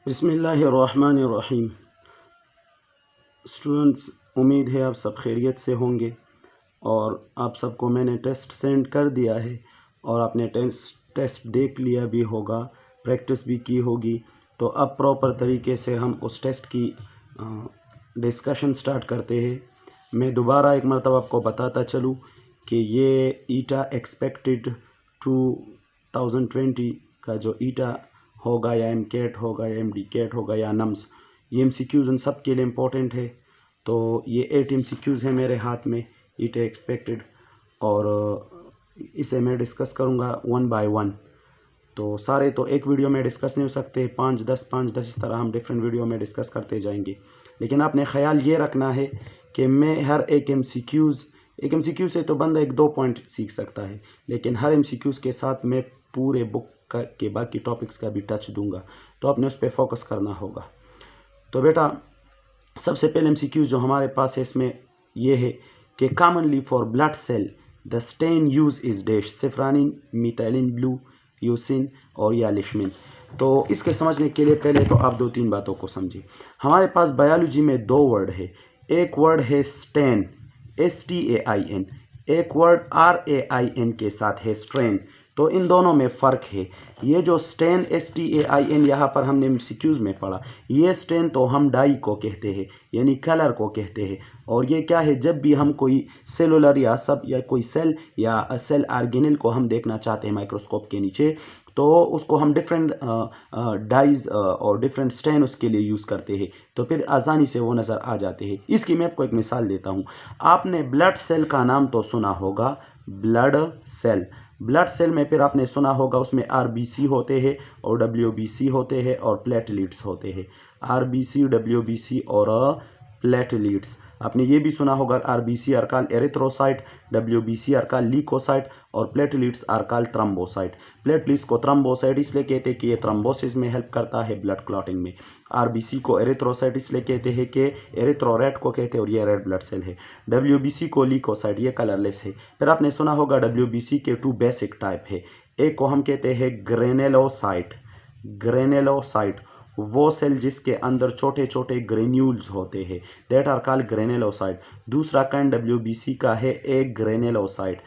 बिस्मिल्लाहिर्रहमानिर्रहीम। स्टूडेंट्स, उम्मीद है आप सब खैरियत से होंगे और आप सबको मैंने टेस्ट सेंड कर दिया है और आपने टेस्ट देख लिया भी होगा, प्रैक्टिस भी की होगी। तो अब प्रॉपर तरीके से हम उस टेस्ट की डिस्कशन स्टार्ट करते हैं। मैं दोबारा एक मरतबा आपको बताता चलूँ कि ये ईटा एक्सपेक्टेड 2020 का जो ईटा होगा या एम कैट होगा या एम डी कैट होगा या नम्स, ये MCQs उन सब के लिए इम्पोर्टेंट है। तो ये 8 MCQs हैं मेरे हाथ में, ईटा एक्सपेक्टेड, और इसे मैं डिस्कस करूँगा 1 बाय 1। तो सारे तो एक वीडियो में डिस्कस नहीं हो सकते, 5-10 इस तरह हम डिफरेंट वीडियो में डिस्कस करते जाएंगे। लेकिन आपने ख्याल ये रखना है कि मैं हर एक MCQ से तो बंदा 1-2 पॉइंट सीख सकता है, लेकिन हर MCQs के साथ मैं पूरे बुक के बाकी टॉपिक्स का भी टच दूंगा, तो आपने उस पर फोकस करना होगा। तो बेटा, सबसे पहले MCQ जो हमारे पास है इसमें ये है कि commonly for blood cell the stain use is dash safranin, methylene blue, eosin और या लिशमिन। तो इसके समझने के लिए पहले तो आप 2-3 बातों को समझिए। हमारे पास बायोलॉजी में 2 वर्ड है। एक वर्ड है स्टेन, STAIN, एक वर्ड RAIN के साथ है स्ट्रेन। तो इन दोनों में फ़र्क है। ये जो स्टेन STAIN यहाँ पर हमने MCQs में पढ़ा, ये स्टेन तो हम डाई को कहते हैं, यानी कलर को कहते हैं। और ये क्या है, जब भी हम कोई सेलुलर या कोई सेल या सेल ऑर्गेनेल को हम देखना चाहते हैं माइक्रोस्कोप के नीचे, तो उसको हम डिफरेंट डाइज और डिफरेंट स्टेन उसके लिए यूज़ करते हैं, तो फिर आसानी से वो नज़र आ जाते हैं। इसकी मैं आपको एक मिसाल देता हूँ। आपने ब्लड सेल का नाम तो सुना होगा, ब्लड सेल में फिर आपने सुना होगा उसमें RBC होते हैं और WBC होते हैं और प्लेटलेट्स होते हैं। RBC, WBC और प्लेटलेट्स। आपने ये भी सुना होगा RBC are called erythrocyte, WBC are called leucocyte और platelets are called thrombocyte. Platelets को थ्रोम्बोसाइट इसलिए कहते हैं कि ये थ्रोम्बोसिस में हेल्प करता है, ब्लड क्लॉटिंग में। RBC को एरिथ्रोसाइट इसलिए कहते हैं कि एरिथ्रोरेट को कहते हैं और ये रेड ब्लड सेल है। WBC को लीकोसाइट, ये कलरलेस है। फिर आपने सुना होगा WBC के 2 बेसिक टाइप है। एक को हम कहते हैं ग्रेनेलोसाइट, वो सेल जिसके अंदर छोटे छोटे ग्रेन्यूल्स होते हैं, दैट आर कॉल्ड ग्रेनेलोसाइट। दूसरा काइंड WBC का है एक ग्रेनेलोसाइट,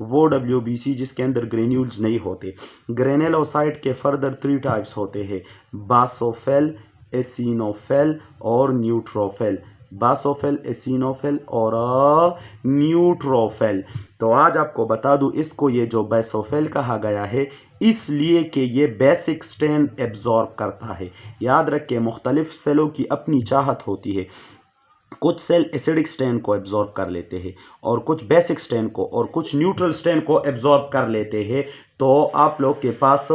वो WBC जिसके अंदर ग्रेन्यूल्स नहीं होते। ग्रेनेलोसाइट के फर्दर 3 टाइप्स होते हैं, बासोफिल, एसिनोफिल और न्यूट्रोफिल। बासोफिल, एसिनोफिल और न्यूट्रोफिल। तो आज आपको बता दूं, इसको ये जो बासोफिल कहा गया है इसलिए कि ये बेसिक स्टेन एब्जॉर्ब करता है। याद रखें, मुख्तलिफ सेलों की अपनी चाहत होती है। कुछ सेल एसिडिक स्टेन को एब्जॉर्ब कर लेते हैं और कुछ बेसिक स्टेन को और कुछ न्यूट्रल स्टेन को एब्जॉर्ब कर लेते हैं। तो आप लोग के पास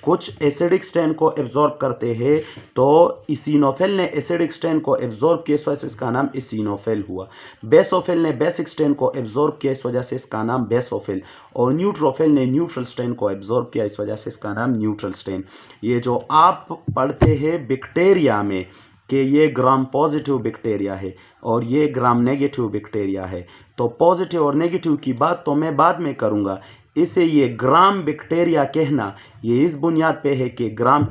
कुछ एसिडिक स्टेन को एब्जॉर्ब करते हैं, तो इसिनोफिल ने एसिडिक स्टेन को एब्जॉर्ब किया, इस वजह से इसका नाम इसिनोफिल हुआ। बेसोफिल ने बेसिक स्टेन को एब्जॉर्ब किया, इस वजह से इसका नाम बेसोफिल। और न्यूट्रोफिल ने न्यूट्रल स्टेन को एब्जॉर्ब किया, इस वजह से इसका नाम न्यूट्रल स्टेन। ये जो आप पढ़ते हैं बैक्टीरिया में कि ये ग्राम पॉजिटिव बैक्टीरिया है और ये ग्राम नेगेटिव बैक्टीरिया है, तो पॉजिटिव और नेगेटिव की बात तो मैं बाद में करूँगा। इसे ये ग्राम बैक्टीरिया कहना ये इस बुनियाद पे है कि ग्राम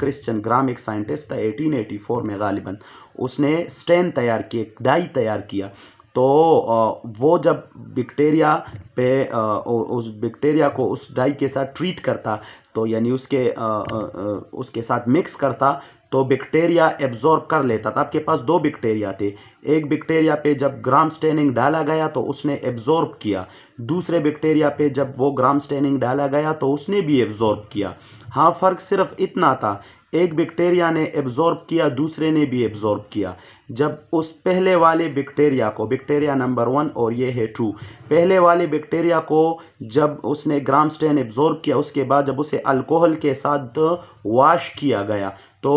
एक साइंटिस्ट था 1884 में, गालिबन उसने स्टेन तैयार किए, डाई तैयार किया। तो वो जब बैक्टीरिया पे उस बैक्टीरिया को उस डाई के साथ ट्रीट करता, तो यानी उसके साथ मिक्स करता, तो बैक्टीरिया एब्जॉर्ब कर लेता था। आपके पास 2 बैक्टीरिया थे, एक बैक्टीरिया पे जब ग्राम स्टेनिंग डाला गया तो उसने एब्जॉर्ब किया, दूसरे बैक्टीरिया पे जब वो ग्राम स्टेनिंग डाला गया तो उसने भी एब्जॉर्ब किया। हाँ, फ़र्क सिर्फ इतना था, एक बैक्टीरिया ने एब्जॉर्ब किया, दूसरे ने भी एब्जॉर्ब किया। जब उस पहले वाले बैक्टीरिया को, बैक्टीरिया नंबर 1 और ये है 2, पहले वाले बैक्टीरिया को जब उसने ग्राम स्टेन एब्जॉर्ब किया, उसके बाद जब उसे अल्कोहल के साथ वॉश किया गया तो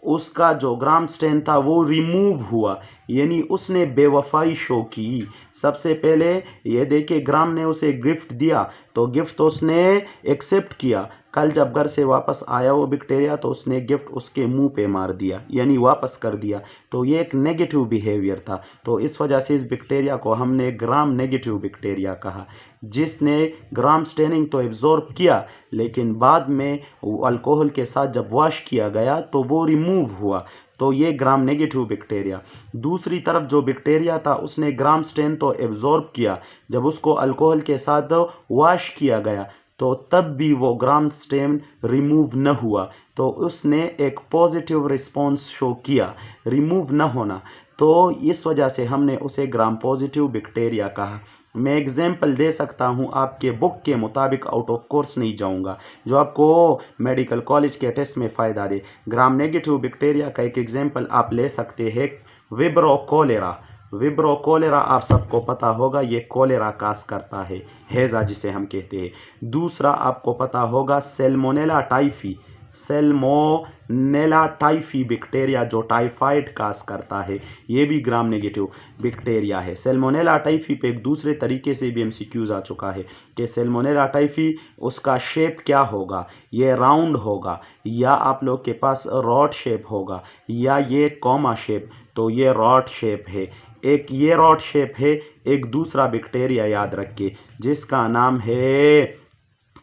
उसका जो ग्राम स्टेन था वो रिमूव हुआ, यानी उसने बेवफाई शो की। सबसे पहले ये देखिए ग्राम ने उसे गिफ्ट दिया तो गिफ्ट तो उसने एक्सेप्ट किया। कल जब घर से वापस आया वो बैक्टीरिया तो उसने गिफ्ट उसके मुंह पे मार दिया यानी वापस कर दिया। तो ये एक नेगेटिव बिहेवियर था। तो इस वजह से इस बैक्टीरिया को हमने ग्राम नेगेटिव बैक्टीरिया कहा, जिसने ग्राम स्टेनिंग तो एब्जॉर्ब किया लेकिन बाद में अल्कोहल के साथ जब वॉश किया गया तो वो रिमूव हुआ। तो ये ग्राम नेगेटिव बैक्टीरिया। दूसरी तरफ जो बैक्टीरिया था उसने ग्राम स्टेन तो एब्जॉर्ब किया, जब उसको अल्कोहल के साथ वॉश किया गया तो तब भी वो ग्राम स्टेन रिमूव न हुआ। तो उसने एक पॉजिटिव रिस्पॉन्स शो किया रिमूव न होना। तो इस वजह से हमने उसे ग्राम पॉजिटिव बैक्टीरिया कहा। मैं एग्जाम्पल दे सकता हूँ आपके बुक के मुताबिक, आउट ऑफ कोर्स नहीं जाऊँगा, जो आपको मेडिकल कॉलेज के टेस्ट में फ़ायदा दे। ग्राम नेगेटिव बैक्टीरिया का एक एग्जाम्पल आप ले सकते हैं विब्रो कोलेरा। विब्रो कोलेरा आप सबको पता होगा, ये कोलेरा काज करता है, हैज़ा जिसे हम कहते हैं। दूसरा आपको पता होगा Salmonella typhi. Salmonella typhi bacteria जो टाइफाइड काज करता है, ये भी ग्राम नेगेटिव बैक्टीरिया है। सेल्मोनेला टाइफी पे एक दूसरे तरीके से भी एमसीक्यूज आ चुका है कि सेल्मोनेला टाइफी उसका शेप क्या होगा, ये राउंड होगा या आप लोग के पास रॉड शेप होगा या ये कॉमा शेप। तो ये रॉड शेप है, एक ये रॉड शेप है। एक दूसरा बैक्टीरिया याद रखिए जिसका नाम है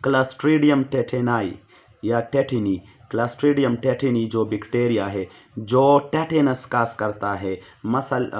क्लस्ट्रीडियम टेटेनाई या टेटिनी। क्लस्ट्रीडियम टेटिनी जो बैक्टीरिया है जो टेटेनस काज करता है, मसल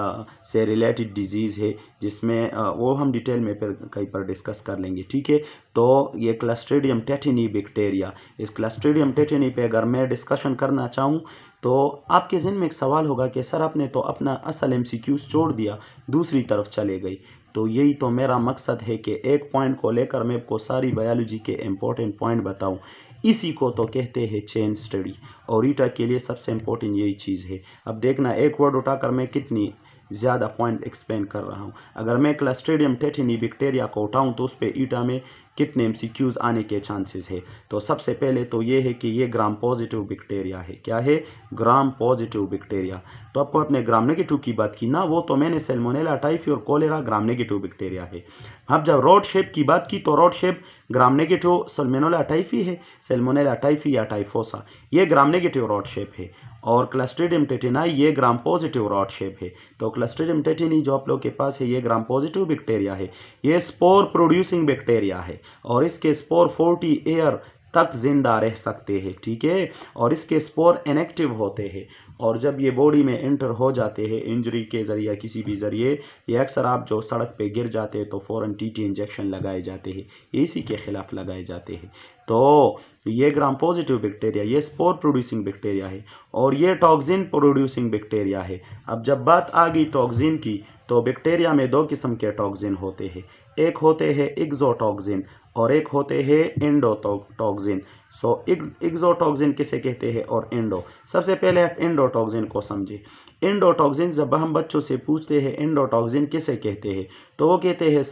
से रिलेटेड डिजीज़ है, जिसमें वो हम डिटेल में फिर कहीं पर डिस्कस कर लेंगे, ठीक है। तो ये क्लस्ट्रीडियम टेटिनी बैक्टीरिया, इस क्लस्ट्रीडियम टेटिनी पे अगर मैं डिस्कशन करना चाहूँ तो आपके ज़हन में एक सवाल होगा कि सर आपने तो अपना असल एमसीक्यूज छोड़ दिया, दूसरी तरफ चले गई। तो यही तो मेरा मकसद है कि एक पॉइंट को लेकर मैं आपको सारी बायोलॉजी के इम्पोर्टेंट पॉइंट बताऊं। इसी को तो कहते हैं चेन स्टडी, और ईटा के लिए सबसे इम्पोर्टेंट यही चीज़ है। अब देखना एक वर्ड उठाकर मैं कितनी ज़्यादा पॉइंट एक्सप्लेन कर रहा हूँ। अगर मैं क्लस्ट्रीडियम टेटिनी बैक्टीरिया को उठाऊँ तो उस पर ईटा में कितने एमसीक्यूज आने के चांसेस है। तो सबसे पहले तो ये है कि ये ग्राम पॉजिटिव बैक्टीरिया है। क्या है? ग्राम पॉजिटिव बैक्टीरिया। तो आपको अपने ग्राम नेगेटिव की बात की ना, वो तो मैंने सेल्मोनेला टाइफी और कोलेरा ग्राम नेगेटिव बैक्टीरिया है। अब जब रॉड शेप की बात की तो rod shape gram negative Salmonella typhi है, सेल्मोनेला टाइफी या टाइफोसा, ये ग्राम नेगेटिव रॉड शेप है। और क्लस्ट्रीडियम टेटिनाई ये ग्राम पॉजिटिव रॉड शेप है। तो क्लस्ट्रीडियम टेटिनी जो आप लोग के पास है ये ग्राम पॉजिटिव बैक्टीरिया है। ये स्पोर प्रोड्यूसिंग बैक्टीरिया है और इसके स्पोर 40 ईयर तक जिंदा रह सकते हैं, ठीक है। और इसके स्पोर इनएक्टिव होते हैं और जब ये बॉडी में एंटर हो जाते हैं इंजरी के ज़रिए किसी भी ज़रिए, ये अक्सर आप जो सड़क पे गिर जाते हैं तो फ़ौरन टीटी इंजेक्शन लगाए जाते हैं, इसी के ख़िलाफ़ लगाए जाते हैं। तो ये ग्राम पॉजिटिव बैक्टीरिया ये स्पोर प्रोड्यूसिंग बैक्टीरिया है और ये टॉक्सिन प्रोड्यूसिंग बैक्टीरिया है। अब जब बात आ गई टॉक्सिन की तो बैक्टीरिया में दो किस्म के टॉक्सिन होते हैं, एक होते हैं एक्सोटॉक्सिन और एक होते हैं एंडोटॉक्सिन। सो एक्सोटॉक्सिन किसे कहते हैं और एंडो। सबसे पहले आप एंडोटॉक्सिन को समझे। एंडोटॉक्सिन जब हम बच्चों से पूछते हैं एंडोटॉक्सिन किसे कहते हैं तो वो कहते हैं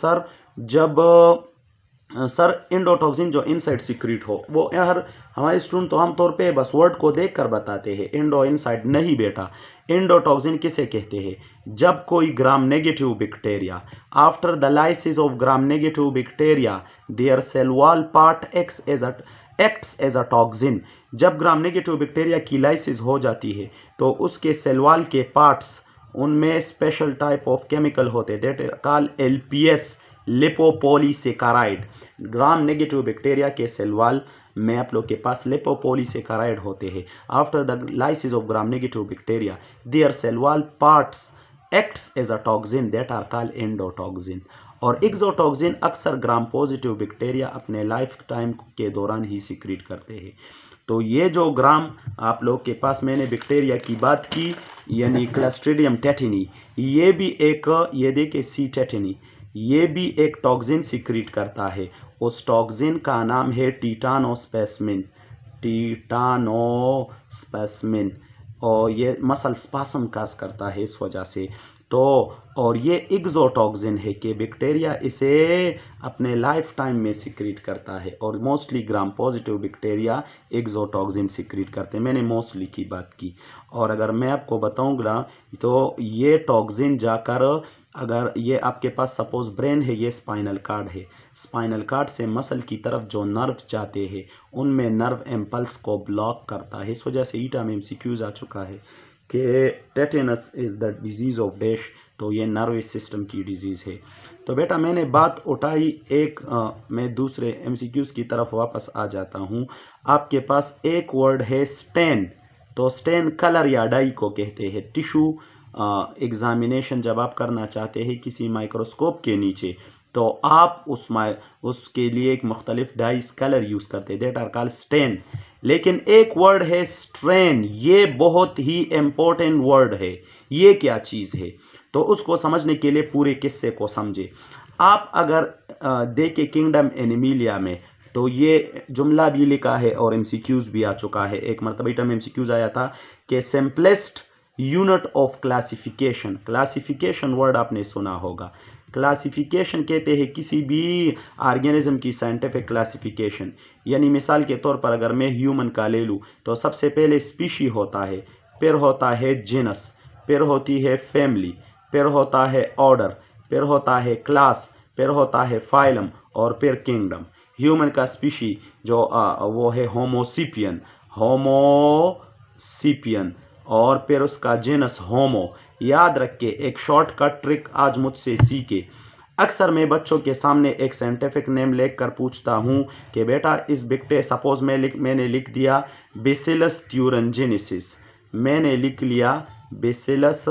सर एंडोटॉक्सिन जो इनसाइड सिक्रीट हो। वो यार हमारे स्टूडेंट तो आमतौर पे बस वर्ड को देखकर बताते हैं, एंडो इनसाइड नहीं बेटा। एंडोटॉक्सिन किसे कहते हैं? जब कोई gram negative bacteria after the lysis of gram negative bacteria their cell wall part acts as a toxin. जब ग्राम नेगेटिव बैक्टीरिया की लाइसिस हो जाती है तो उसके सेल वॉल के पार्ट्स उनमें स्पेशल टाइप ऑफ केमिकल होते हैं that call LPS lipopolysaccharide. Gram negative bacteria के सेल वॉल में आप लोग के पास लिपोपॉलीसेकाराइड होते हैं। After the lysis of gram negative bacteria their cell wall parts acts as a toxin that are called endotoxin. और एक्सोटॉक्सिन अक्सर ग्राम पॉजिटिव बैक्टीरिया अपने लाइफ टाइम के दौरान ही सिक्रीट करते हैं। तो ये जो ग्राम आप लोग के पास मैंने बैक्टीरिया की बात की यानी क्लस्ट्रीडियम टेटिनी, ये भी एक ये देखिए सी टेटिनी, ये भी एक टॉक्सिन सिक्रीट करता है। उस टॉक्सिन का नाम है टीटानोस्पेस्मिन। टीटानोस्पेस्मिन और ये मसल स्पासम काज करता है इस वजह से। तो और ये एक्सोटॉक्सिन है कि बैक्टीरिया इसे अपने लाइफ टाइम में सिक्रीट करता है, और मोस्टली ग्राम पॉजिटिव बैक्टीरिया एक्सोटॉक्सिन सिक्रीट करते हैं। मैंने मोस्टली की बात की, और अगर मैं आपको बताऊंगा तो ये टॉक्सिन जाकर, अगर ये आपके पास सपोज ब्रेन है, ये स्पाइनल कार्ड है, स्पाइनल कार्ड से मसल की तरफ जो नर्व जाते हैं उनमें नर्व इम्पल्स को ब्लॉक करता है। इस वजह से ईटा में MCQs आ चुका है कि tetanus is the disease of dash, तो ये नर्वस सिस्टम की डिजीज़ है। तो बेटा मैंने बात उठाई एक, मैं दूसरे MCQs की तरफ वापस आ जाता हूँ। आपके पास एक वर्ड है स्टेन, तो स्टेन कलर या डाई को कहते हैं। टिश्यू एग्जामिनेशन जब आप करना चाहते हैं किसी माइक्रोस्कोप के नीचे, तो आप उसके लिए एक मुख्तलिफ डाइस कलर यूज़ करते हैं, देट आर कॉल्ड स्टेन। लेकिन एक वर्ड है स्ट्रेन, ये बहुत ही इम्पोर्टेंट वर्ड है। ये क्या चीज़ है, तो उसको समझने के लिए पूरे किस्से को समझे। आप अगर देखें किंगडम एनिमिलिया में, तो ये जुमला भी लिखा है और MCQs भी आ चुका है। एक मरतबा में MCQs आया था कि simplest unit of classification, classification word आपने सुना होगा। क्लासिफिकेशन कहते हैं किसी भी ऑर्गेनिज्म की साइंटिफिक क्लासिफिकेशन। यानी मिसाल के तौर पर अगर मैं ह्यूमन का ले लूँ, तो सबसे पहले स्पीशी होता है, फिर होता है जीनस, फिर होती है फैमिली, फिर होता है ऑर्डर, फिर होता है क्लास, फिर होता है फाइलम, और फिर किंगडम। ह्यूमन का स्पीशी जो वो है होमोसिपियन, होमोसिपियन, और फिर उसका जीनस होमो। याद रख के एक शॉर्टकट ट्रिक आज मुझसे सीखे। अक्सर मैं बच्चों के सामने एक साइंटिफिक नेम लेकर कर पूछता हूँ कि बेटा इस सपोज मैंने लिख दिया बेसिलस थ्यूरनजेनेसिस, मैंने लिख लिया बेसिलस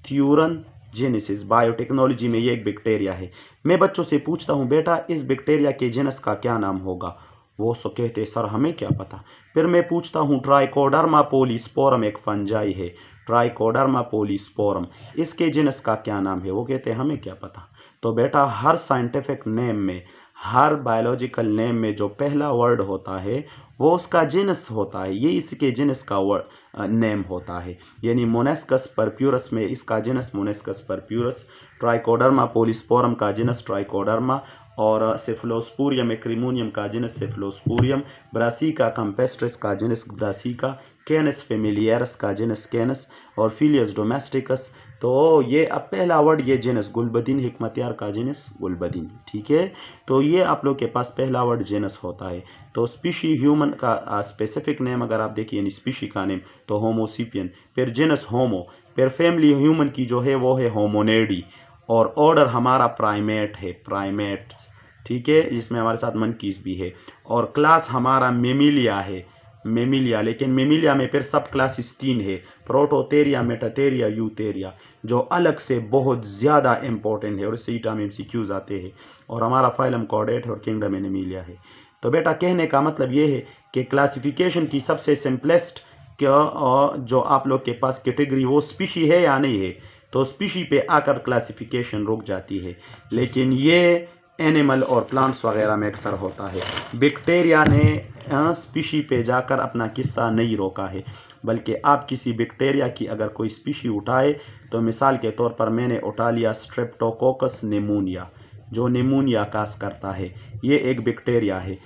थ्यूरनजेनेसिस। बायोटेक्नोलॉजी में ये एक बैक्टीरिया है। मैं बच्चों से पूछता हूँ बेटा इस बैक्टीरिया के जीनस का क्या नाम होगा, वो सो कहते सर हमें क्या पता। फिर मैं पूछता हूँ ट्राइकोडर्मा पोलीस्पोरम एक फंजाई है, ट्राइकोडर्मा पोलीस्पोरम, इसके जीनस का क्या नाम है, वो कहते हैं हमें क्या पता। तो बेटा हर साइंटिफिक नेम में, हर बायोलॉजिकल नेम में जो पहला वर्ड होता है वो उसका जीनस होता है, ये इसके जीनस का वर्ड नेम होता है। यानी मोनेस्कस परप्यूरस में इसका जीनस मोनेस्कस परप्यूरस, ट्राइकोडर्मा पोलीस्पोरम का जीनस ट्राइकोडर्मा, और सेफलोस्पूरियम एक्रिमोनियम का जीनस सेफलोस्पूरियम, ब्रासिका कैम्पेस्ट्रिस का जीनस ब्रासिका, कैनस फेमिलियरस का जीनस कैनस, और फिलियस डोमेस्टिकस। तो ये अब पहला वर्ड ये जीनस, गुलबदीन हिकमतियार का जीनस गुलबदीन, ठीक है। तो ये आप लोग के पास पहला वर्ड जीनस होता है। तो स्पीशी ह्यूमन का स्पेसिफिक नेम अगर आप देखिए, यानी स्पीशी का नेम तो होमोसिपियन, फिर जीनस होमो, फिर फैमिली ह्यूमन की जो है वो है होमोनेडी, और ऑर्डर हमारा प्राइमेट है, प्राइमेट्स, ठीक है, जिसमें हमारे साथ मंकीज भी है, और क्लास हमारा मेमिलिया है, मेमिलिया। लेकिन मेमिलिया में फिर सब क्लासेस 3 है, प्रोटोथेरिया, मेटाथेरिया, यूथेरिया, जो अलग से बहुत ज़्यादा इंपॉर्टेंट है और इससे ईटा में MCQs आते हैं। और हमारा फाइलम कॉर्डेट है और किंगडम एनिमिलिया है। तो बेटा कहने का मतलब ये है कि क्लासिफिकेशन की सबसे सिंपलेस्ट जो आप लोग के पास कैटेगरी वो स्पीशी है या नहीं है, तो स्पीशी पे आकर क्लासिफिकेशन रुक जाती है। लेकिन ये एनिमल और प्लांट्स वगैरह में अक्सर होता है। बैक्टीरिया ने स्पीशी पे जाकर अपना किस्सा नहीं रोका है, बल्कि आप किसी बैक्टीरिया की अगर कोई स्पीशी उठाए, तो मिसाल के तौर पर मैंने उठा लिया स्ट्रेप्टोकोकस निमोनिया, जो निमोनिया काज करता है, ये एक बैक्टीरिया है,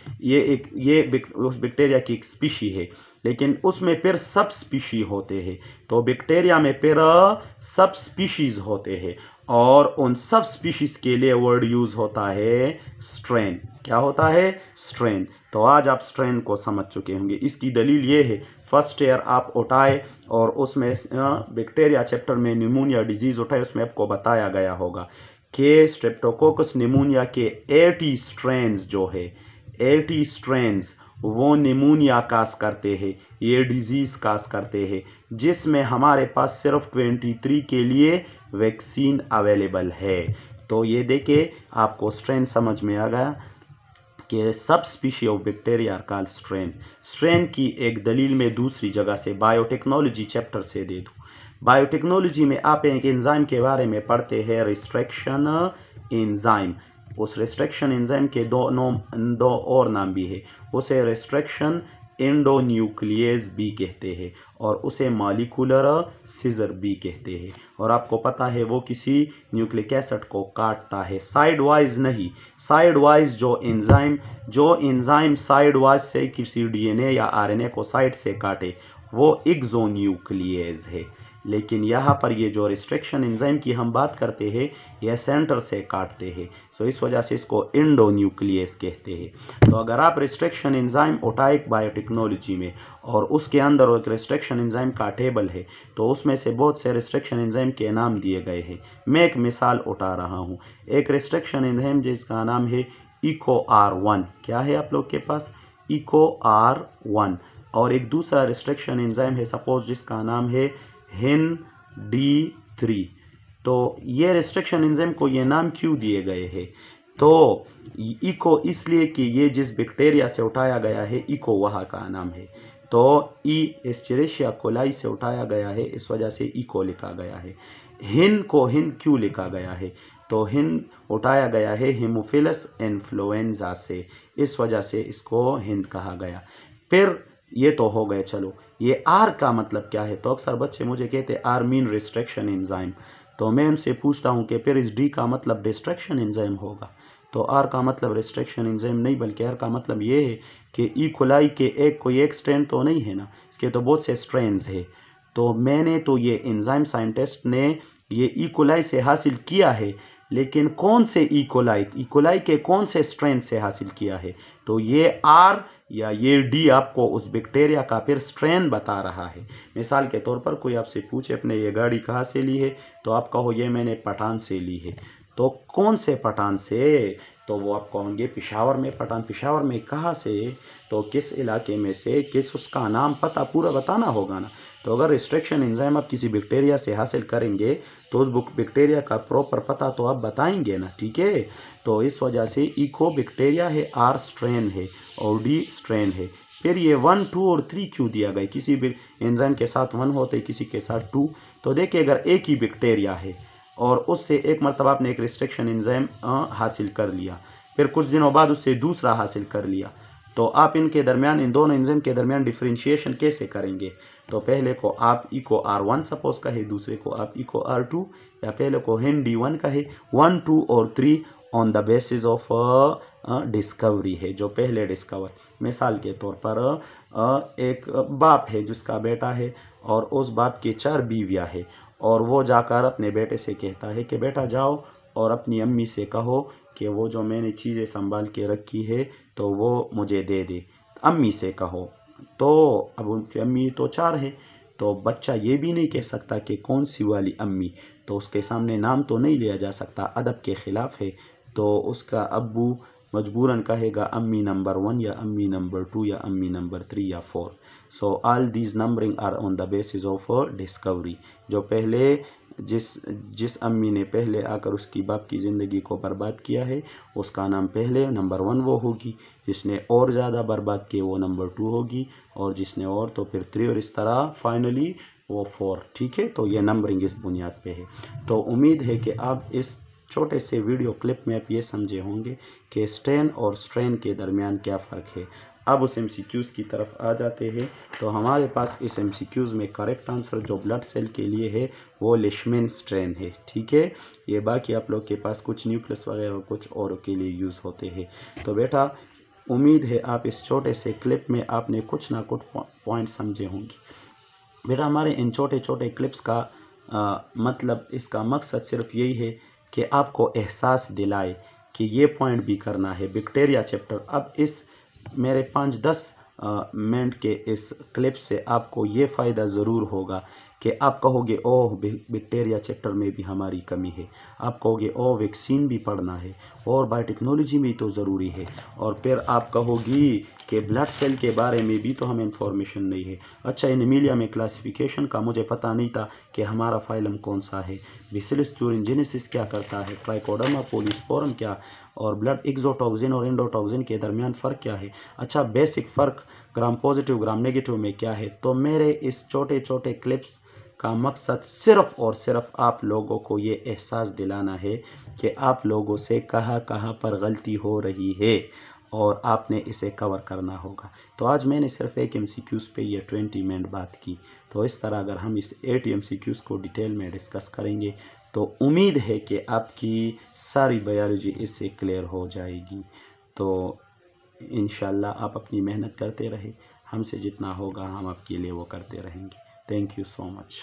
उस बैक्टीरिया की एक स्पीशी है। लेकिन उसमें फिर सब स्पीशी होते हैं, तो बैक्टीरिया में फिर सब स्पीशीज होते हैं, और उन सब स्पीशीज के लिए वर्ड यूज होता है स्ट्रेन। क्या होता है? स्ट्रेन। तो आज आप स्ट्रेन को समझ चुके होंगे। इसकी दलील ये है, फर्स्ट ईयर आप उठाए और उसमें बैक्टीरिया चैप्टर में निमोनिया डिजीज उठाए, उसमें आपको बताया गया होगा कि स्ट्रेप्टोकोकस निमोनिया के 80 स्ट्रेन्स जो है, 80 स्ट्रेन्स वो निमोनिया काज करते हैं, ये डिजीज़ काज करते हैं, जिसमें हमारे पास सिर्फ 23 के लिए वैक्सीन अवेलेबल है। तो ये देखिए आपको स्ट्रेन समझ में आ गया कि subspecies of bacteria are called strain. Strain की एक दलील में दूसरी जगह से बायोटेक्नोलॉजी चैप्टर से दे दूँ। बायोटेक्नोलॉजी में आप एक एंजाइम के बारे में पढ़ते हैं, रिस्ट्रिक्शन एंजाइम। उस रिस्ट्रिक्शन एंजाइम के दो और नाम भी है, उसे रिस्ट्रिक्शन एंडोन्यूक्लियस भी कहते हैं और उसे मॉलिक्यूलर सीजर भी कहते हैं। और आपको पता है वो किसी न्यूक्लिक एसिड को काटता है, साइड वाइज नहीं, साइड वाइज जो एंजाइम साइड वाइज से किसी डीएनए या आरएनए को साइड से काटे वो एक्सोन्यूक्लियस है। लेकिन यहाँ पर ये जो रिस्ट्रिक्शन एंजाइम की हम बात करते हैं यह सेंटर से काटते हैं, तो इस वजह से इसको एंडोन्यूक्लियस कहते हैं। तो अगर आप रिस्ट्रिक्शन एंजाइम उठाए बायोटेक्नोलॉजी में और उसके अंदर एक रिस्ट्रिक्शन एंजाइम का टेबल है तो उसमें से बहुत से रिस्ट्रिक्शन एंजाइम के नाम दिए गए हैं। मैं एक मिसाल उठा रहा हूँ, एक रिस्ट्रिक्शन एंजाइम जिसका नाम है इको R1, क्या है आप लोग के पास, इको R1। और एक दूसरा रिस्ट्रिक्शन एंजाइम है सपोज जिसका नाम है HIN-D3। तो ये रिस्ट्रिक्शन एंजाइम को ये नाम क्यों दिए गए हैं, तो इको इसलिए कि ये जिस बैक्टीरिया से उठाया गया है इको वहाँ का नाम है, तो ई एस्चेरिशिया कोलाई से उठाया गया है इस वजह से इको लिखा गया है। हिन को हिन क्यों लिखा गया है, तो हिन उठाया गया है हीमोफिलस इन्फ्लुएंजा से, इस वजह से इसको हिंद कहा गया। फिर ये तो हो गए, चलो ये आर का मतलब क्या है, तो अक्सर बच्चे मुझे कहते हैं आर मीन रिस्ट्रिक्शन एंजाइम, तो मैं उनसे पूछता हूँ कि फिर इस डी का मतलब डिस्ट्रक्शन एंजाइम होगा, तो आर का मतलब रिस्ट्रिक्शन एंजाइम नहीं बल्कि आर का मतलब ये है कि ई कोलाई के एक कोई एक स्ट्रेन तो नहीं है ना, इसके तो बहुत से स्ट्रेन्स है। तो मैंने तो ये एंजाइम साइंटिस्ट ने ये ई कोलाई से हासिल किया है, लेकिन कौन से ई कोलाई के कौन से स्ट्रेन से हासिल किया है, तो ये आर या ये डी आपको उस बैक्टीरिया का फिर स्ट्रेन बता रहा है। मिसाल के तौर पर कोई आपसे पूछे अपने ये गाड़ी कहाँ से ली है, तो आप कहो ये मैंने पठान से ली है, तो कौन से पठान से, तो वो आप कहोगे पिशावर में पठान, पिशावर में कहाँ से, तो किस इलाके में से, किस उसका नाम पता पूरा बताना होगा ना। तो अगर रिस्ट्रिक्शन एंजाइम आप किसी बैक्टीरिया से हासिल करेंगे तो उस बैक्टीरिया का प्रॉपर पता तो आप बताएंगे ना, ठीक है। तो इस वजह से इको बैक्टीरिया है, आर स्ट्रेन है और डी स्ट्रेन है। फिर ये 1, 2 और 3 क्यों दिया गया, किसी भी एंजाइम के साथ 1 होते किसी के साथ 2, तो देखिए अगर एक ही बैक्टीरिया है और उससे एक मरतबा आपने एक रिस्ट्रिक्शन एंजाइम हासिल कर लिया, फिर कुछ दिनों बाद उससे दूसरा हासिल कर लिया, तो आप इनके दरमियान, इन दोनों एंजाइम के दरमियान डिफरेंशिएशन कैसे करेंगे, तो पहले को आप इको R1 सपोज कहे, दूसरे को आप इको R2, या पहले को HIN-D1 कहे, 1, 2 और 3 on the basis of discovery है, जो पहले डिस्कवर। मिसाल के तौर पर एक बाप है जिसका बेटा है और उस बाप की 4 बीवियाँ है, और वो जाकर अपने बेटे से कहता है कि बेटा जाओ और अपनी अम्मी से कहो कि वो जो मैंने चीज़ें संभाल के रखी है तो वो मुझे दे दे, अम्मी से कहो। तो अब उनकी अम्मी तो 4 है, तो बच्चा ये भी नहीं कह सकता कि कौन सी वाली अम्मी, तो उसके सामने नाम तो नहीं लिया जा सकता, अदब के ख़िलाफ़ है, तो उसका अब्बू मजबूरन कहेगा अम्मी नंबर 1 या अम्मी नंबर 2 या अम्मी नंबर 3 या 4। So all these numbering are on the basis of discovery. जो पहले जिस अम्मी ने पहले आकर उसकी बाप की ज़िंदगी को बर्बाद किया है उसका नाम पहले नंबर 1 वो होगी, जिसने और ज़्यादा बर्बाद किए वो नंबर 2 होगी, और जिसने और तो फिर 3, और इस तरह फाइनली वो 4, ठीक है। तो ये नंबरिंग इस बुनियाद पे है। तो उम्मीद है कि आप इस छोटे से वीडियो क्लिप में आप ये समझे होंगे कि स्ट्रेन और स्ट्रेन के दरमियान क्या फ़र्क है। अब उस MCQs की तरफ आ जाते हैं। तो हमारे पास इस MCQs में करेक्ट आंसर जो ब्लड सेल के लिए है वो लेशमैन स्ट्रेन है, ठीक है। ये बाकी आप लोग के पास कुछ न्यूक्लियस वगैरह कुछ और के लिए यूज़ होते हैं। तो बेटा उम्मीद है आप इस छोटे से क्लिप में आपने कुछ ना कुछ पॉइंट समझे होंगे। बेटा हमारे इन छोटे छोटे क्लिप्स का मतलब इसका मकसद सिर्फ यही है कि आपको एहसास दिलाए कि ये पॉइंट भी करना है। बैक्टीरिया चैप्टर अब इस मेरे 5-10 मिनट के इस क्लिप से आपको ये फ़ायदा ज़रूर होगा कि आप कहोगे ओह बैक्टीरिया चैप्टर में भी हमारी कमी है, आप कहोगे ओह वैक्सीन भी पढ़ना है और बायोटेक्नोलॉजी भी तो ज़रूरी है, और फिर आप कहोगी कि ब्लड सेल के बारे में भी तो हमें इंफॉर्मेशन नहीं है। अच्छा एनीमिलिया में क्लासिफिकेशन का मुझे पता नहीं था कि हमारा फाइलम कौन सा है, बेसिलस thuringiensis क्या करता है, ट्राइकोडर्मा पॉलीस्पोरम क्या, और ब्लड एक्सोटॉक्सिन और एंडोटॉक्सिन के दरमियान फ़र्क क्या है। अच्छा बेसिक फ़र्क ग्राम पॉजिटिव ग्राम नेगेटिव में क्या है। तो मेरे इस छोटे छोटे क्लिप्स का मकसद सिर्फ़ और सिर्फ आप लोगों को ये एहसास दिलाना है कि आप लोगों से कहाँ कहाँ पर गलती हो रही है। और आपने इसे कवर करना होगा। तो आज मैंने सिर्फ एक MCQs पे ये 20 मिनट बात की। तो इस तरह अगर हम इस 80 MCQs को डिटेल में डिस्कस करेंगे तो उम्मीद है कि आपकी सारी बायोलॉजी इससे क्लियर हो जाएगी। तो इंशाल्लाह आप अपनी मेहनत करते रहे, हमसे जितना होगा हम आपके लिए वो करते रहेंगे। Thank you so much.